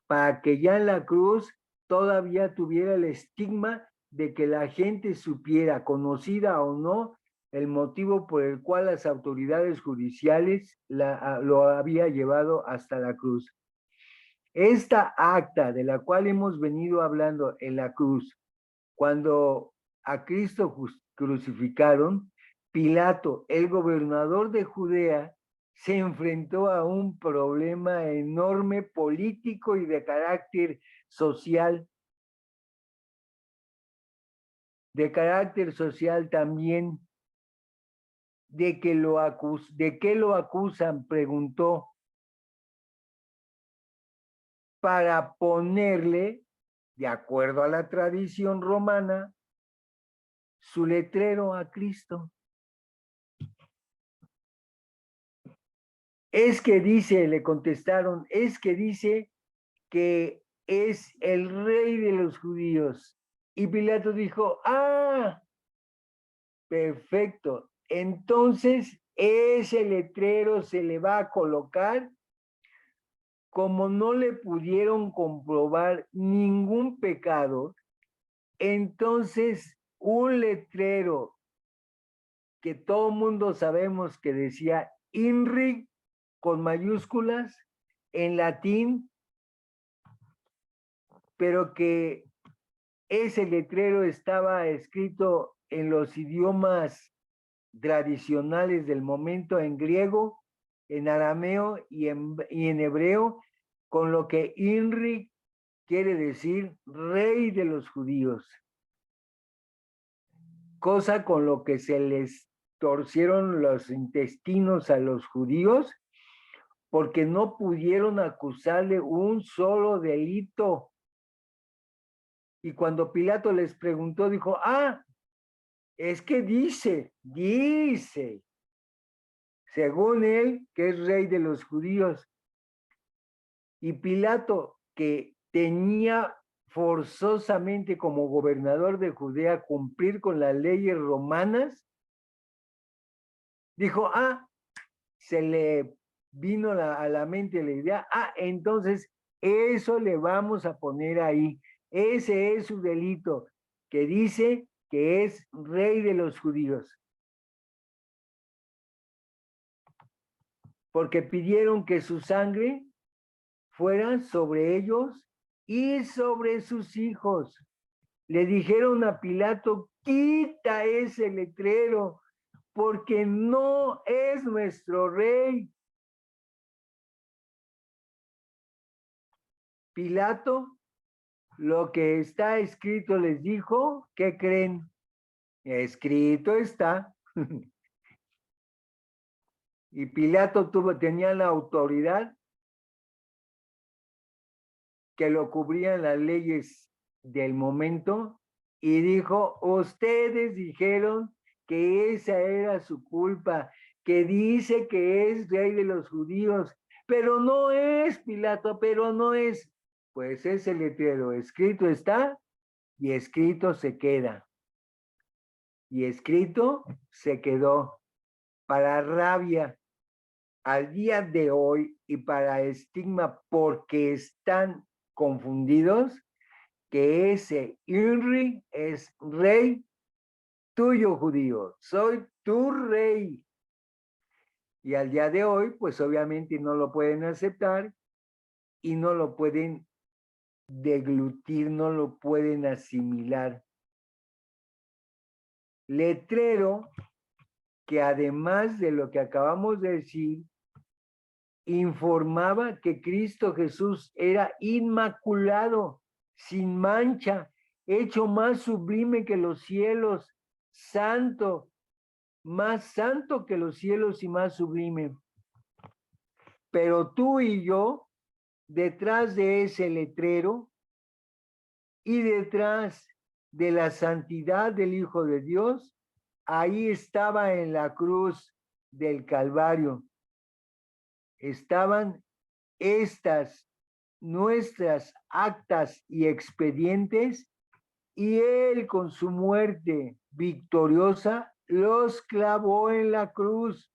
para que ya en la cruz todavía tuviera el estigma de que la gente supiera, conocida o no, el motivo por el cual las autoridades judiciales lo había llevado hasta la cruz. Esta acta de la cual hemos venido hablando en la cruz, cuando a Cristo crucificaron, Pilato, el gobernador de Judea, se enfrentó a un problema enorme político y de carácter social. De carácter social también. ¿De qué lo acusan? Preguntó. Para ponerle, de acuerdo a la tradición romana, su letrero a Cristo. Es que dice, le contestaron, es que dice que es el rey de los judíos. Y Pilato dijo, ah, perfecto. Entonces, ese letrero se le va a colocar. Como no le pudieron comprobar ningún pecado, entonces un letrero que todo mundo sabemos que decía INRI con mayúsculas en latín, pero que ese letrero estaba escrito en los idiomas tradicionales del momento, en griego, en arameo y en hebreo, con lo que INRI quiere decir rey de los judíos, cosa con lo que se les torcieron los intestinos a los judíos porque no pudieron acusarle un solo delito. Y cuando Pilato les preguntó, dijo, es que dice, según él, que es rey de los judíos. Y Pilato, que tenía forzosamente como gobernador de Judea cumplir con las leyes romanas, dijo, se le vino a la mente la idea, entonces eso le vamos a poner ahí. Ese es su delito, que dice que es rey de los judíos. Porque pidieron que su sangre fuera sobre ellos y sobre sus hijos. Le dijeron a Pilato, quita ese letrero, porque no es nuestro rey. Pilato, lo que está escrito les dijo, ¿qué creen? Escrito está. Y Pilato tenía la autoridad que lo cubrían las leyes del momento y dijo, ustedes dijeron que esa era su culpa, que dice que es rey de los judíos, pero no es, Pilato, pero no es. Pues ese letrero escrito está y escrito se queda. Y escrito se quedó para rabia al día de hoy y para estigma porque están confundidos, que ese INRI es rey tuyo, judío, soy tu rey. Y al día de hoy, pues obviamente no lo pueden aceptar y no lo pueden deglutir, no lo pueden asimilar. Letrero que además de lo que acabamos de decir, informaba que Cristo Jesús era inmaculado, sin mancha, hecho más sublime que los cielos, santo, más santo que los cielos y más sublime. Pero tú y yo, detrás de ese letrero y detrás de la santidad del Hijo de Dios, ahí estaba en la cruz del Calvario, estaban estas nuestras actas y expedientes, y él con su muerte victoriosa los clavó en la cruz,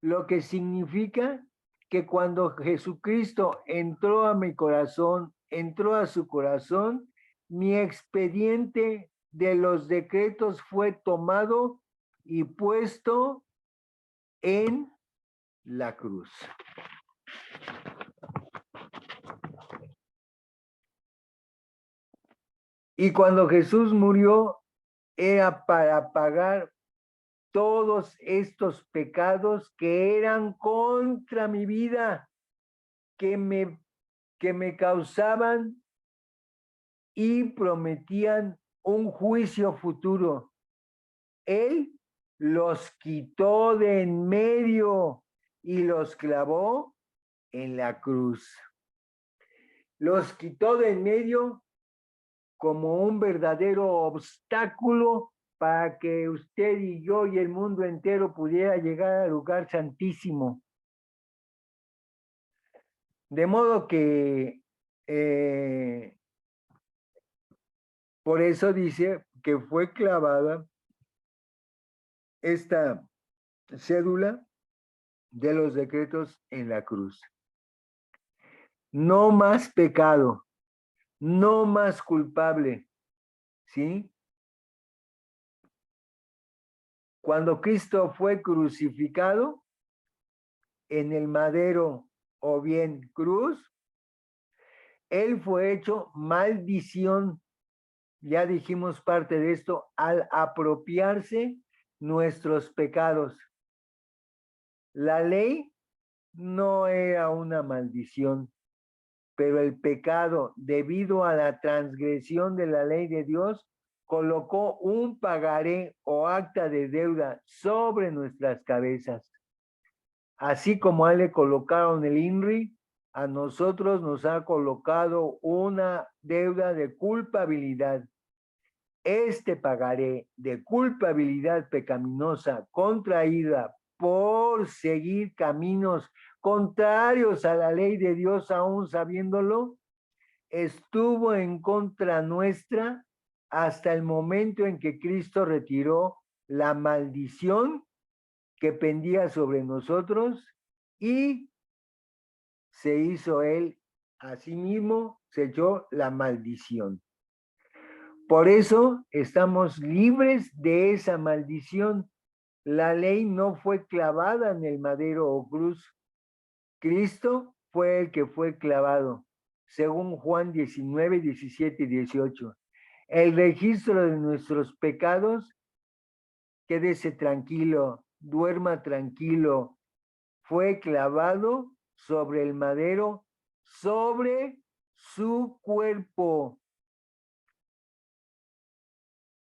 lo que significa que cuando Jesucristo entró a mi corazón, entró a su corazón, mi expediente de los decretos fue tomado y puesto en la cruz. Y cuando Jesús murió, era para pagar todos estos pecados que eran contra mi vida, que me causaban y prometían un juicio futuro. Él los quitó de en medio y los clavó en la cruz. Los quitó de en medio como un verdadero obstáculo para que usted y yo y el mundo entero pudiera llegar al lugar santísimo. De modo que por eso dice que fue clavada esta cédula de los decretos en la cruz. No más pecado, no más culpable, ¿sí? Cuando Cristo fue crucificado, en el madero o bien cruz, él fue hecho maldición. Ya dijimos parte de esto, al apropiarse nuestros pecados. La ley no era una maldición, pero el pecado, debido a la transgresión de la ley de Dios, colocó un pagaré o acta de deuda sobre nuestras cabezas. Así como a él le colocaron el INRI, a nosotros nos ha colocado una deuda de culpabilidad. Este pagaré de culpabilidad pecaminosa contraída por seguir caminos contrarios a la ley de Dios, aún sabiéndolo, estuvo en contra nuestra hasta el momento en que Cristo retiró la maldición que pendía sobre nosotros y se hizo él a sí mismo, se echó la maldición. Por eso estamos libres de esa maldición. La ley no fue clavada en el madero o cruz. Cristo fue el que fue clavado, según Juan 19, 17 y 18. El registro de nuestros pecados, quédese tranquilo, duerma tranquilo, fue clavado sobre el madero, sobre su cuerpo,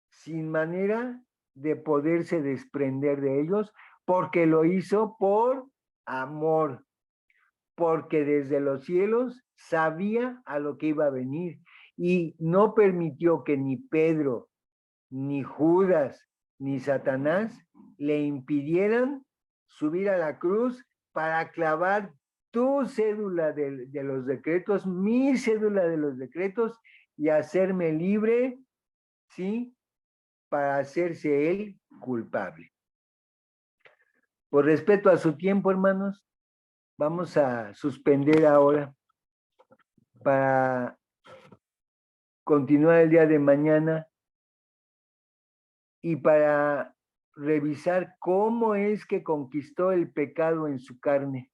sin manera de poderse desprender de ellos, porque lo hizo por amor, porque desde los cielos sabía a lo que iba a venir y no permitió que ni Pedro, ni Judas, ni Satanás le impidieran subir a la cruz para clavar tu cédula de los decretos, mi cédula de los decretos, y hacerme libre, ¿sí? Para hacerse él culpable. Por respeto a su tiempo, hermanos, vamos a suspender ahora para continuar el día de mañana y para revisar cómo es que conquistó el pecado en su carne.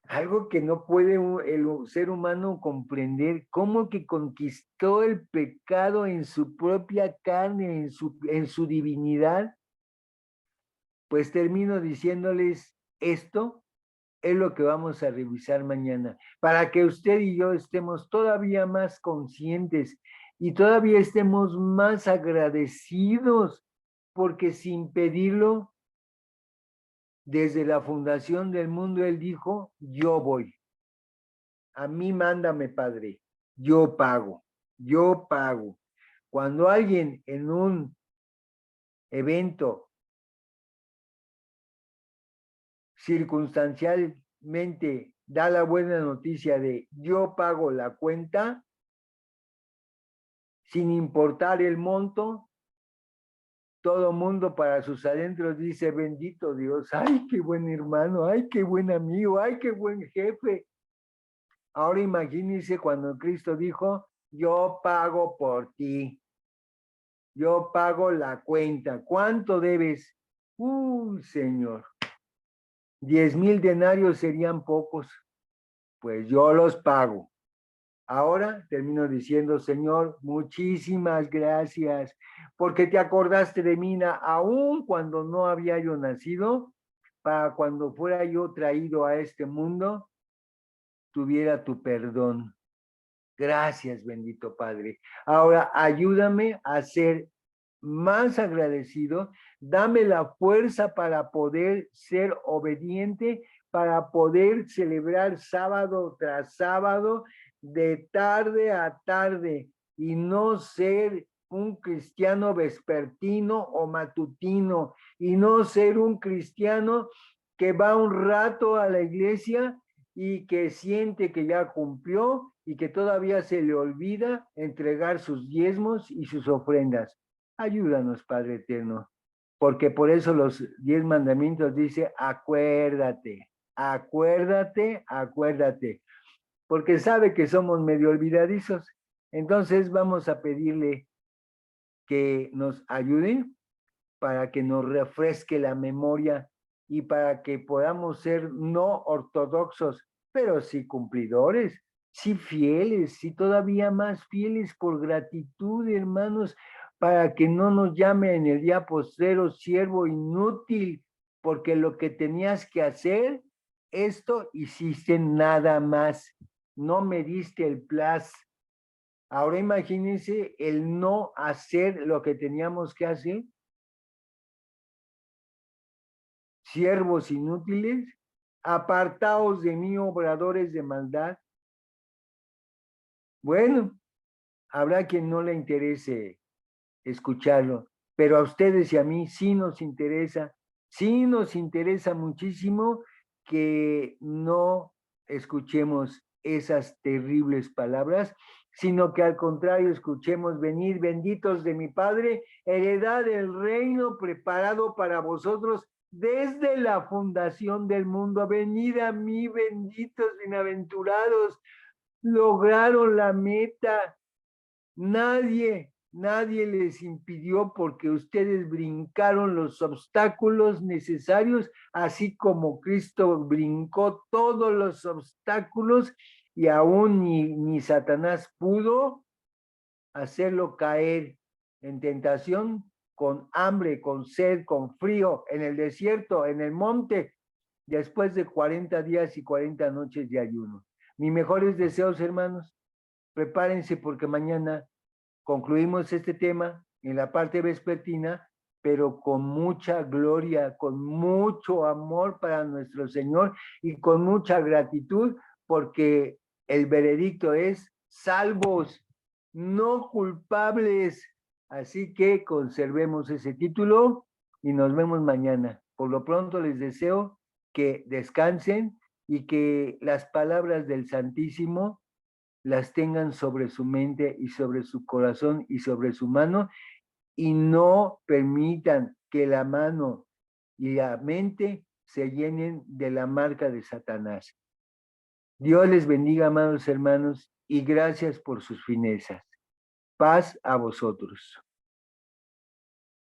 Algo que no puede el ser humano comprender, cómo que conquistó el pecado en su propia carne, en su divinidad. Pues termino diciéndoles esto, es lo que vamos a revisar mañana, para que usted y yo estemos todavía más conscientes y todavía estemos más agradecidos, porque sin pedirlo, desde la fundación del mundo, Él dijo, yo voy. A mí mándame, Padre, yo pago, yo pago. Cuando alguien en un evento circunstancialmente da la buena noticia de yo pago la cuenta, sin importar el monto, todo mundo para sus adentros dice, bendito Dios, ay, qué buen hermano, ay, qué buen amigo, ay, qué buen jefe. Ahora imagínense cuando Cristo dijo, yo pago por ti, yo pago la cuenta. ¿Cuánto debes? Señor, 10,000 denarios serían pocos, pues yo los pago. Ahora termino diciendo, Señor, muchísimas gracias, porque te acordaste de mí aún cuando no había yo nacido, para cuando fuera yo traído a este mundo, tuviera tu perdón. Gracias, bendito Padre. Ahora ayúdame a ser más agradecido, dame la fuerza para poder ser obediente, para poder celebrar sábado tras sábado, de tarde a tarde, y no ser un cristiano vespertino o matutino, y no ser un cristiano que va un rato a la iglesia y que siente que ya cumplió y que todavía se le olvida entregar sus diezmos y sus ofrendas. Ayúdanos, Padre eterno, porque por eso los 10 mandamientos dice, acuérdate, acuérdate, acuérdate, porque sabe que somos medio olvidadizos. Entonces vamos a pedirle que nos ayude para que nos refresque la memoria y para que podamos ser no ortodoxos, pero sí cumplidores, sí fieles, sí todavía más fieles por gratitud, hermanos, para que no nos llame en el día postrero siervo inútil, porque lo que tenías que hacer, esto hiciste nada más, no me diste el plazo. Ahora imagínense el no hacer lo que teníamos que hacer. Siervos inútiles, apartaos de mí, obradores de maldad. Bueno, habrá quien no le interese escucharlo, pero a ustedes y a mí sí nos interesa muchísimo que no escuchemos esas terribles palabras, sino que al contrario escuchemos: venid benditos de mi Padre, heredad del reino preparado para vosotros desde la fundación del mundo. Venid a mí, benditos, bienaventurados, lograron la meta. Nadie les impidió, porque ustedes brincaron los obstáculos necesarios, así como Cristo brincó todos los obstáculos y aún ni Satanás pudo hacerlo caer en tentación, con hambre, con sed, con frío, en el desierto, en el monte, después de 40 días y 40 noches de ayuno. Mis mejores deseos, hermanos. Prepárense, porque mañana concluimos este tema en la parte vespertina, pero con mucha gloria, con mucho amor para nuestro Señor y con mucha gratitud, porque el veredicto es salvos, no culpables. Así que conservemos ese título y nos vemos mañana. Por lo pronto les deseo que descansen y que las palabras del Santísimo las tengan sobre su mente y sobre su corazón y sobre su mano, y no permitan que la mano y la mente se llenen de la marca de Satanás. Dios les bendiga, amados hermanos, y gracias por sus finezas. Paz a vosotros.